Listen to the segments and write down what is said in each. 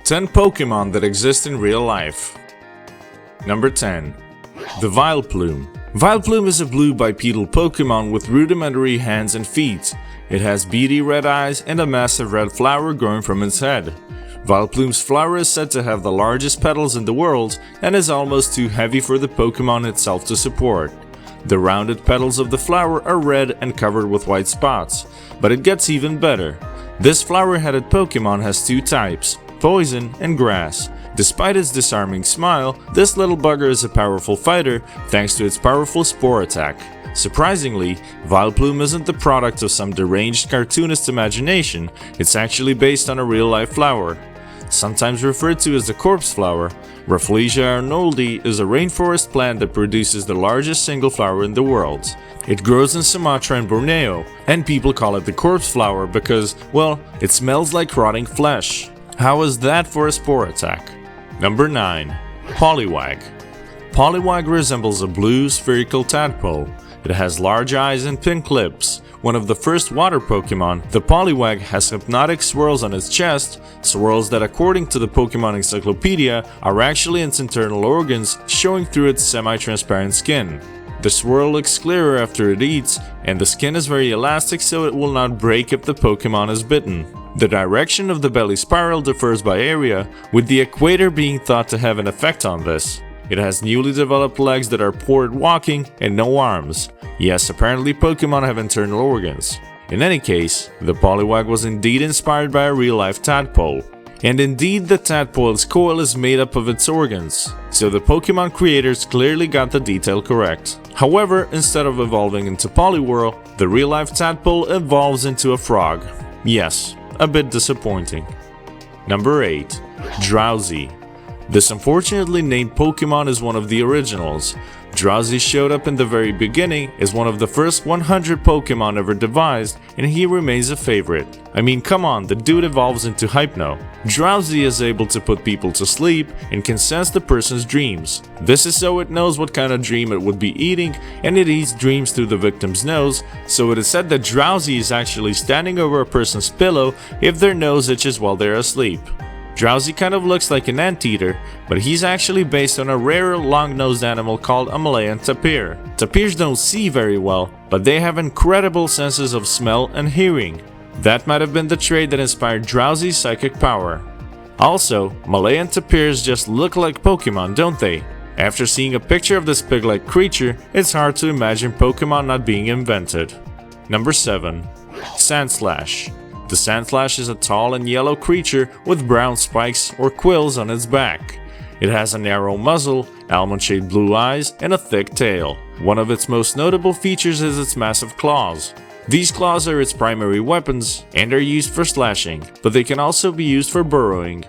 10 Pokemon that exist in real life. Number 10. The Vileplume. Vileplume is a blue bipedal Pokemon with rudimentary hands and feet. It has beady red eyes and a massive red flower growing from its head. Vileplume's flower is said to have the largest petals in the world and is almost too heavy for the Pokemon itself to support. The rounded petals of the flower are red and covered with white spots, but it gets even better. This flower-headed Pokemon has two types, poison and grass. Despite its disarming smile, this little bugger is a powerful fighter thanks to its powerful spore attack. Surprisingly, Vileplume isn't the product of some deranged cartoonist imagination, it's actually based on a real-life flower. Sometimes referred to as the corpse flower, Rafflesia arnoldi is a rainforest plant that produces the largest single flower in the world. It grows in Sumatra and Borneo, and people call it the corpse flower because, well, it smells like rotting flesh. How is that for a spore attack? Number 9. Poliwag. Poliwag resembles a blue spherical tadpole. It has large eyes and pink lips. One of the first water Pokemon, the Poliwag has hypnotic swirls on its chest, swirls that according to the Pokemon Encyclopedia are actually its internal organs showing through its semi-transparent skin. The swirl looks clearer after it eats, and the skin is very elastic so it will not break if the Pokemon is bitten. The direction of the belly spiral differs by area, with the equator being thought to have an effect on this. It has newly developed legs that are poor at walking and no arms. Yes, apparently Pokemon have internal organs. In any case, the Poliwag was indeed inspired by a real-life tadpole. And indeed the tadpole's coil is made up of its organs, so the Pokemon creators clearly got the detail correct. However, instead of evolving into Poliwhirl, the real-life tadpole evolves into a frog. Yes, a bit disappointing. Number 8. Drowsy. This unfortunately named Pokemon is one of the originals. Drowsy showed up in the very beginning as one of the first 100 Pokemon ever devised, and he remains a favorite. I mean, come on, the dude evolves into Hypno. Drowsy is able to put people to sleep and can sense the person's dreams. This is so it knows what kind of dream it would be eating, and it eats dreams through the victim's nose, so it is said that Drowsy is actually standing over a person's pillow if their nose itches while they're asleep. Drowsy kind of looks like an anteater, but he's actually based on a rarer long-nosed animal called a Malayan tapir. Tapirs don't see very well, but they have incredible senses of smell and hearing. That might have been the trait that inspired Drowsy's psychic power. Also, Malayan tapirs just look like Pokemon, don't they? After seeing a picture of this pig-like creature, it's hard to imagine Pokemon not being invented. Number 7. Sandslash. The Sandslash is a tall and yellow creature with brown spikes or quills on its back. It has a narrow muzzle, almond-shaped blue eyes, and a thick tail. One of its most notable features is its massive claws. These claws are its primary weapons and are used for slashing, but they can also be used for burrowing.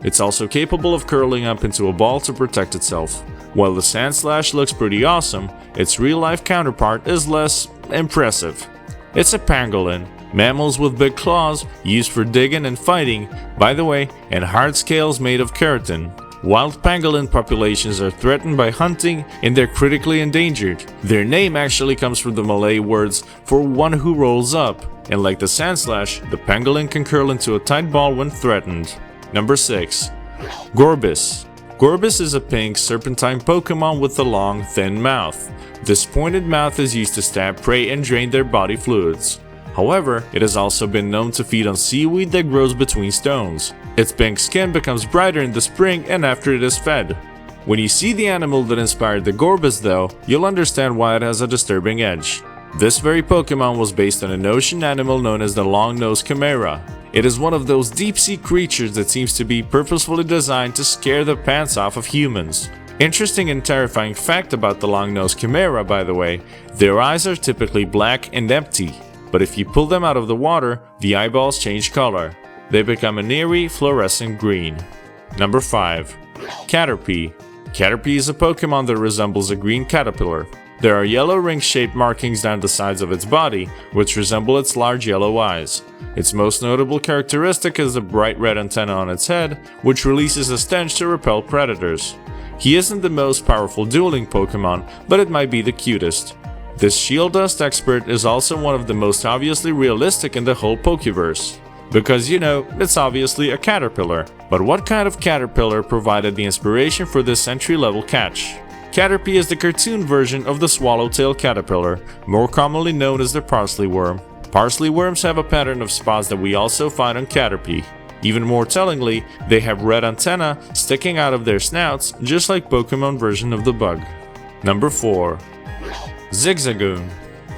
It's also capable of curling up into a ball to protect itself. While the Sandslash looks pretty awesome, its real-life counterpart is less impressive. It's a pangolin. Mammals with big claws, used for digging and fighting, by the way, and hard scales made of keratin. Wild pangolin populations are threatened by hunting and they're critically endangered. Their name actually comes from the Malay words for one who rolls up, and like the Sandslash, the pangolin can curl into a tight ball when threatened. Number 6. Gorbis. Gorbis is a pink serpentine Pokemon with a long, thin mouth. This pointed mouth is used to stab prey and drain their body fluids. However, it has also been known to feed on seaweed that grows between stones. Its pink skin becomes brighter in the spring and after it is fed. When you see the animal that inspired the Gorbis though, you'll understand why it has a disturbing edge. This very Pokemon was based on an ocean animal known as the long-nosed chimera. It is one of those deep-sea creatures that seems to be purposefully designed to scare the pants off of humans. Interesting and terrifying fact about the long-nosed chimera, by the way, their eyes are typically black and empty. But if you pull them out of the water, the eyeballs change color. They become an eerie, fluorescent green. Number 5. Caterpie. Caterpie is a Pokemon that resembles a green caterpillar. There are yellow ring-shaped markings down the sides of its body, which resemble its large yellow eyes. Its most notable characteristic is the bright red antenna on its head, which releases a stench to repel predators. He isn't the most powerful dueling Pokemon, but it might be the cutest. This shield dust expert is also one of the most obviously realistic in the whole Pokeverse. Because, you know, it's obviously a caterpillar. But what kind of caterpillar provided the inspiration for this entry-level catch? Caterpie is the cartoon version of the swallowtail caterpillar, more commonly known as the parsley worm. Parsley worms have a pattern of spots that we also find on Caterpie. Even more tellingly, they have red antennae sticking out of their snouts, just like Pokemon version of the bug. Number 4. Zigzagoon.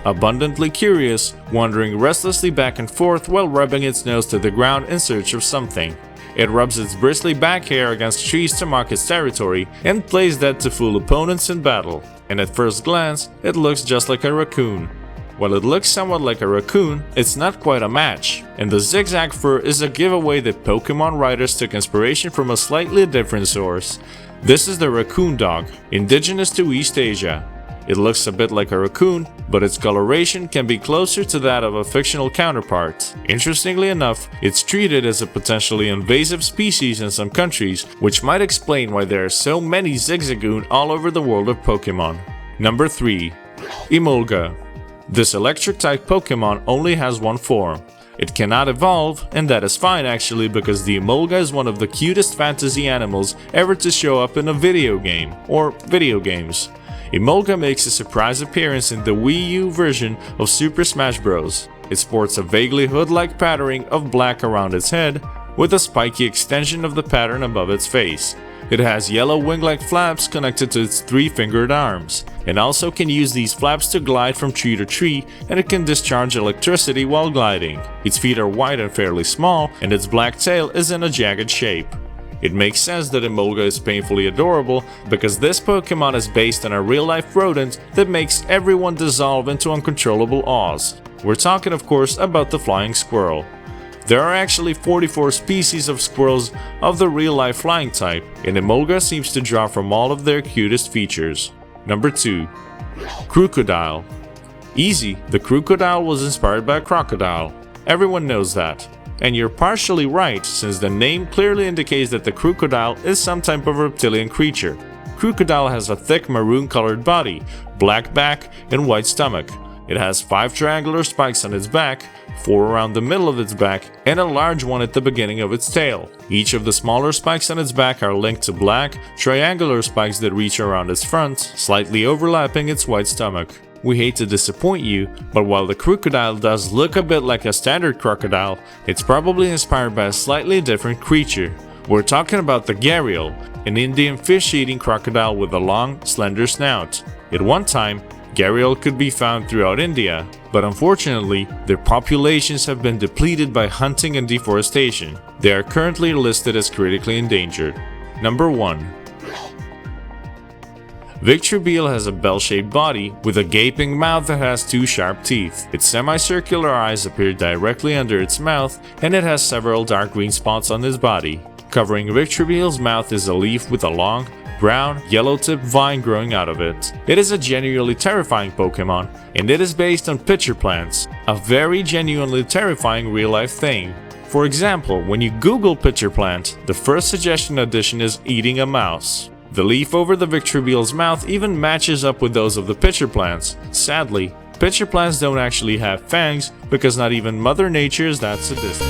Abundantly curious, wandering restlessly back and forth while rubbing its nose to the ground in search of something. It rubs its bristly back hair against trees to mark its territory and plays dead to fool opponents in battle. And at first glance, it looks just like a raccoon. While it looks somewhat like a raccoon, it's not quite a match, and the zigzag fur is a giveaway that Pokemon writers took inspiration from a slightly different source. This is the raccoon dog, indigenous to East Asia. It looks a bit like a raccoon, but its coloration can be closer to that of a fictional counterpart. Interestingly enough, it's treated as a potentially invasive species in some countries, which might explain why there are so many Zigzagoon all over the world of Pokemon. Number 3. Emolga. This electric-type Pokemon only has one form. It cannot evolve, and that is fine actually, because the Emolga is one of the cutest fantasy animals ever to show up in a video game, or video games. Emolga makes a surprise appearance in the Wii U version of Super Smash Bros. It sports a vaguely hood-like patterning of black around its head, with a spiky extension of the pattern above its face. It has yellow wing-like flaps connected to its 3-fingered arms, and also can use these flaps to glide from tree to tree, and it can discharge electricity while gliding. Its feet are wide and fairly small, and its black tail is in a jagged shape. It makes sense that Emolga is painfully adorable, because this Pokemon is based on a real-life rodent that makes everyone dissolve into uncontrollable awes. We're talking, of course, about the flying squirrel. There are actually 44 species of squirrels of the real-life flying type, and Emolga seems to draw from all of their cutest features. Number 2. Crocodile. Easy, the crocodile was inspired by a crocodile. Everyone knows that. And you're partially right, since the name clearly indicates that the crocodile is some type of reptilian creature. Crocodile has a thick maroon-colored body, black back, and white stomach. It has 5 triangular spikes on its back, 4 around the middle of its back, and a large one at the beginning of its tail. Each of the smaller spikes on its back are linked to black, triangular spikes that reach around its front, slightly overlapping its white stomach. We hate to disappoint you, but while the crocodile does look a bit like a standard crocodile, it's probably inspired by a slightly different creature. We're talking about the gharial, an Indian fish-eating crocodile with a long, slender snout. At one time, gharial could be found throughout India, but unfortunately, their populations have been depleted by hunting and deforestation. They are currently listed as critically endangered. Number 1. Victreebel has a bell-shaped body with a gaping mouth that has 2 sharp teeth. Its semicircular eyes appear directly under its mouth, and it has several dark green spots on its body. Covering Victreebel's mouth is a leaf with a long, brown, yellow-tipped vine growing out of it. It is a genuinely terrifying Pokemon, and it is based on pitcher plants, a very genuinely terrifying real-life thing. For example, when you Google pitcher plant, the first suggestion addition is eating a mouse. The leaf over the Victreebel's mouth even matches up with those of the pitcher plants. Sadly, pitcher plants don't actually have fangs because not even Mother Nature is that sadistic.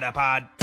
Matterpod.